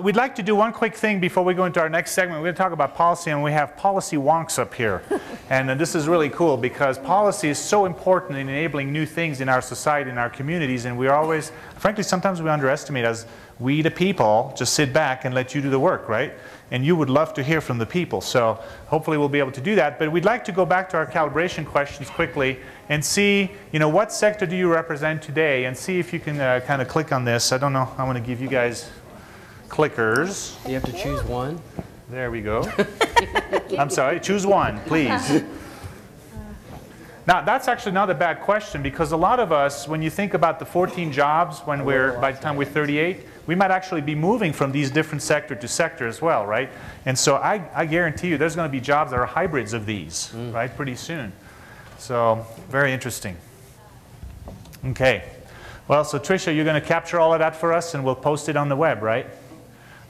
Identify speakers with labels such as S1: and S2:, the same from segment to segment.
S1: We'd like to do one quick thing before we go into our next segment. We're going to talk about policy, and we have policy wonks up here. And this is really cool because policy is so important in enabling new things in our society, in our communities, and we're always, frankly, sometimes we underestimate as we, the people, just sit back and let you do the work, right? And you would love to hear from the people. So hopefully we'll be able to do that. But we'd like to go back to our calibration questions quickly and see, what sector do you represent today, and see if you can kind of click on this. I don't know. I want to give you guys clickers.
S2: You have to choose one.
S1: There we go. I'm sorry, choose one, please. Now, that's actually not a bad question, because a lot of us, when you think about the 14 jobs by the time we're 38, we might actually be moving from these different sector to sector as well, right? And so I guarantee you there's going to be jobs that are hybrids of these, right, pretty soon. So, very interesting. Okay. Well, so Tricia, you're going to capture all of that for us, and we'll post it on the web, right?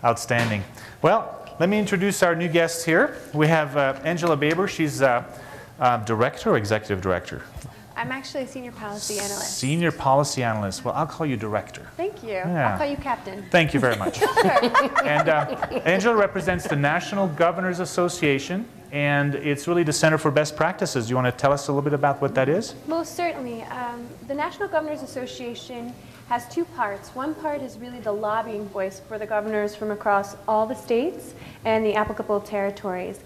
S1: Outstanding. Well, let me introduce our new guests here. We have Angela Baber. She's director or executive director?
S3: I'm actually a senior policy analyst.
S1: Senior policy analyst. Well, I'll call you director.
S3: Thank you.
S1: Yeah.
S3: I'll call you captain.
S1: Thank you very much. And Angela represents the National Governors Association, and it's really the Center for Best Practices. You want to tell us a little bit about what that is?
S3: Most certainly. The National Governors Association has two parts. One part is really the lobbying voice for the governors from across all the states and the applicable territories.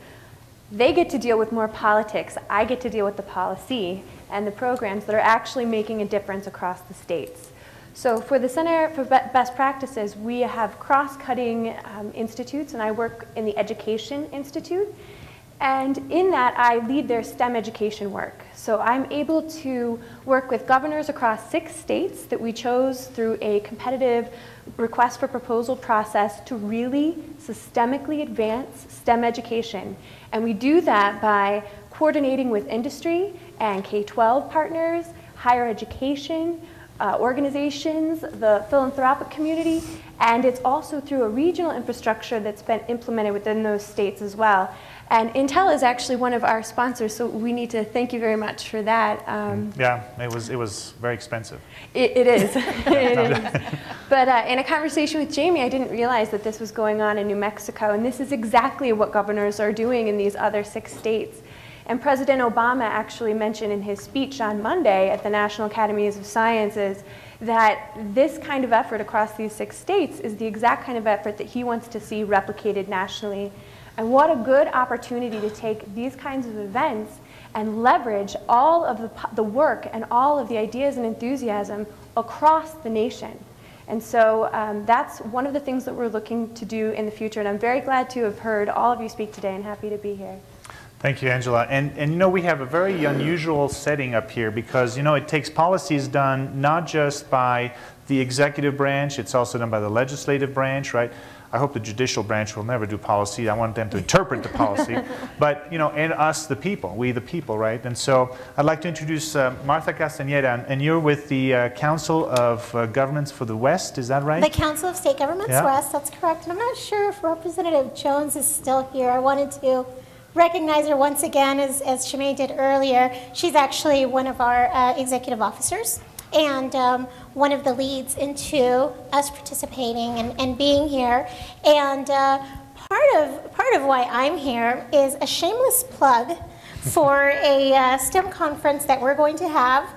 S3: They get to deal with more politics. I get to deal with the policy and the programs that are actually making a difference across the states. So for the Center for Best Practices, we have cross-cutting institutes, and I work in the Education Institute. And in that, I lead their STEM education work. So I'm able to work with governors across 6 states that we chose through a competitive request for proposal process to really systemically advance STEM education. And we do that by coordinating with industry and K-12 partners, higher education, organizations, the philanthropic community, and it's also through a regional infrastructure that's been implemented within those states as well. And Intel is actually one of our sponsors, so we need to thank you very much for that.
S1: Yeah, it was very expensive.
S3: It is. It is. But in a conversation with Jamie, I didn't realize that this was going on in New Mexico, and this is exactly what governors are doing in these other 6 states. And President Obama actually mentioned in his speech on Monday at the National Academies of Sciences that this kind of effort across these 6 states is the exact kind of effort that he wants to see replicated nationally. And what a good opportunity to take these kinds of events and leverage all of the work and all of the ideas and enthusiasm across the nation. And so that's one of the things that we're looking to do in the future. And I'm very glad to have heard all of you speak today and happy to be here.
S1: Thank you, Angela. And we have a very unusual setting up here because, it takes policies done not just by the executive branch, it's also done by the legislative branch, right? I hope the judicial branch will never do policy. I want them to interpret the policy. But, and us, the people, we the people, right? And so I'd like to introduce Martha Castañeda, and you're with the Council of Governments for the West, is that right?
S4: The Council of State Governments West, that's correct. And I'm not sure if Representative Jones is still here. I wanted to recognize her once again, as Jami did earlier. She's actually one of our executive officers and one of the leads into us participating and being here. And part of why I'm here is a shameless plug for a STEM conference that we're going to have,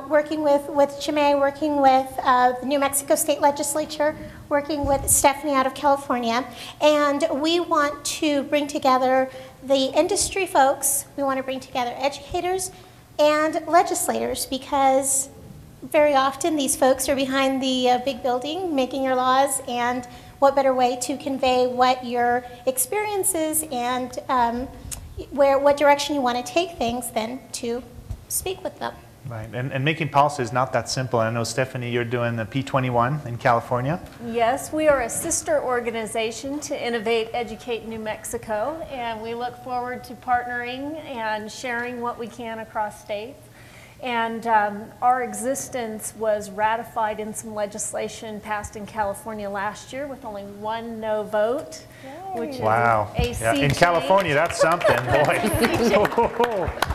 S4: working with Jami, working with the New Mexico State Legislature, working with Stephanie out of California. And we want to bring together the industry folks, we want to bring together educators and legislators, because very often these folks are behind the big building making your laws, and what better way to convey what your experience is and what direction you want to take things than to speak with them.
S1: Right, and making policy is not that simple. I know, Stephanie, you're doing the P21 in California.
S5: Yes, we are a sister organization to Innovate Educate New Mexico, and we look forward to partnering and sharing what we can across states. And our existence was ratified in some legislation passed in California last year with only 1 no vote, which
S1: wow.
S5: is
S1: yeah. In California, that's something, boy.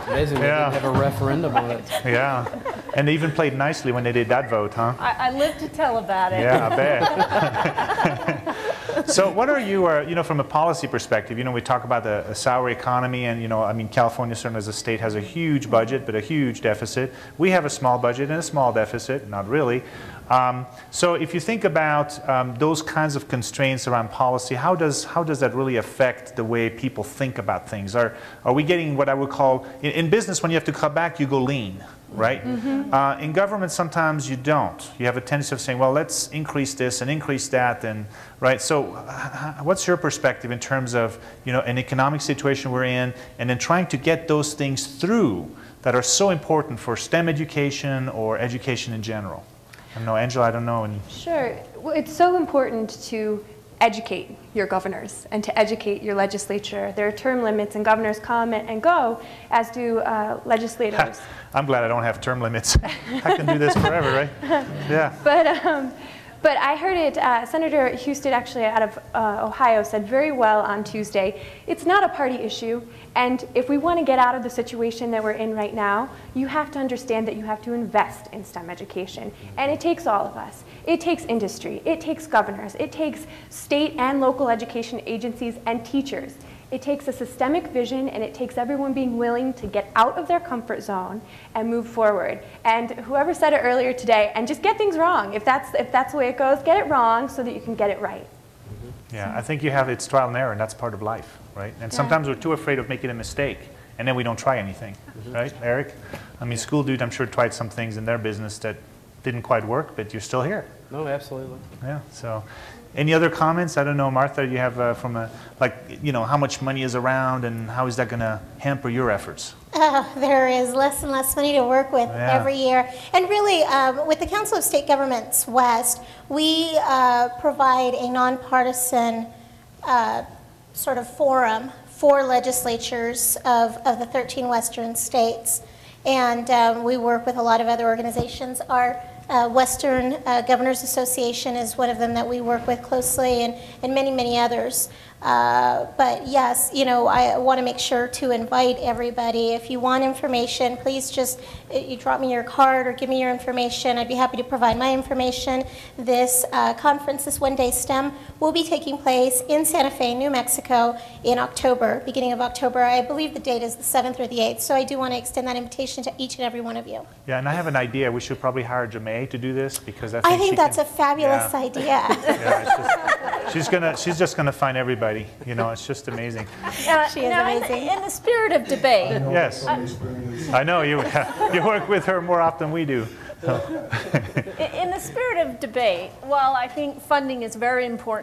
S2: Amazing, they didn't have a referendum on it.
S1: Yeah, and they even played nicely when they did that vote, huh?
S5: I lived to tell about it.
S1: Yeah, I bet. So what are you, you know, from a policy perspective, you know, we talk about the salary economy and, you know, I mean, California certainly as a state has a huge budget, but a huge deficit. We have a small budget and a small deficit, not really. So if you think about those kinds of constraints around policy, how does that really affect the way people think about things? Are we getting what I would call, in business when you have to cut back, you go lean, right? Mm-hmm. In government sometimes you don't. You have a tendency of saying, well, let's increase this and increase that, and right? So what's your perspective in terms of, you know, an economic situation we're in and then trying to get those things through that are so important for STEM education or education in general? I don't know, Angela, I don't know.
S3: Sure. Well, it's so important to educate your governors and to educate your legislature. There are term limits, and governors come and go, as do legislators.
S1: I'm glad I don't have term limits. I can do this forever, right? Yeah.
S3: But I heard it, Senator Houston, actually out of Ohio, said very well on Tuesday, it's not a party issue, and if we want to get out of the situation that we're in right now, you have to understand that you have to invest in STEM education, and it takes all of us. It takes industry, it takes governors, it takes state and local education agencies and teachers. It takes a systemic vision, and it takes everyone being willing to get out of their comfort zone and move forward. And whoever said it earlier today, and just get things wrong. If that's the way it goes, get it wrong so that you can get it right.
S1: Yeah, I think it's trial and error, and that's part of life, right? And sometimes we're too afraid of making a mistake, and then we don't try anything, right, Eric? I mean, school dude, I'm sure, tried some things in their business that didn't quite work, but you're still here.
S2: No, absolutely.
S1: Yeah, so. Any other comments? I don't know, Martha, you have from a, like, you know, how much money is around and how is that going to hamper your efforts?
S4: There is less and less money to work with every year. And really, with the Council of State Governments West, we provide a nonpartisan sort of forum for legislatures of the 13 Western states. And we work with a lot of other organizations. Our Western Governors Association is one of them that we work with closely, and many, many others. But yes, you know, I want to make sure to invite everybody. If you want information, please just you drop me your card or give me your information. I'd be happy to provide my information. This conference, this one-day STEM, will be taking place in Santa Fe, New Mexico in October, beginning of October. I believe the date is the 7th or the 8th, so I do want to extend that invitation to each and every one of you.
S1: Yeah, and I have an idea. We should probably hire Jami to do this because
S4: I think that's a fabulous idea.
S1: Yeah, she's just gonna find everybody. You know, it's just amazing.
S4: She is amazing.
S5: In the spirit of debate.
S1: Yes, I know you work with her more often than we do.
S5: In the spirit of debate, while I think funding is very important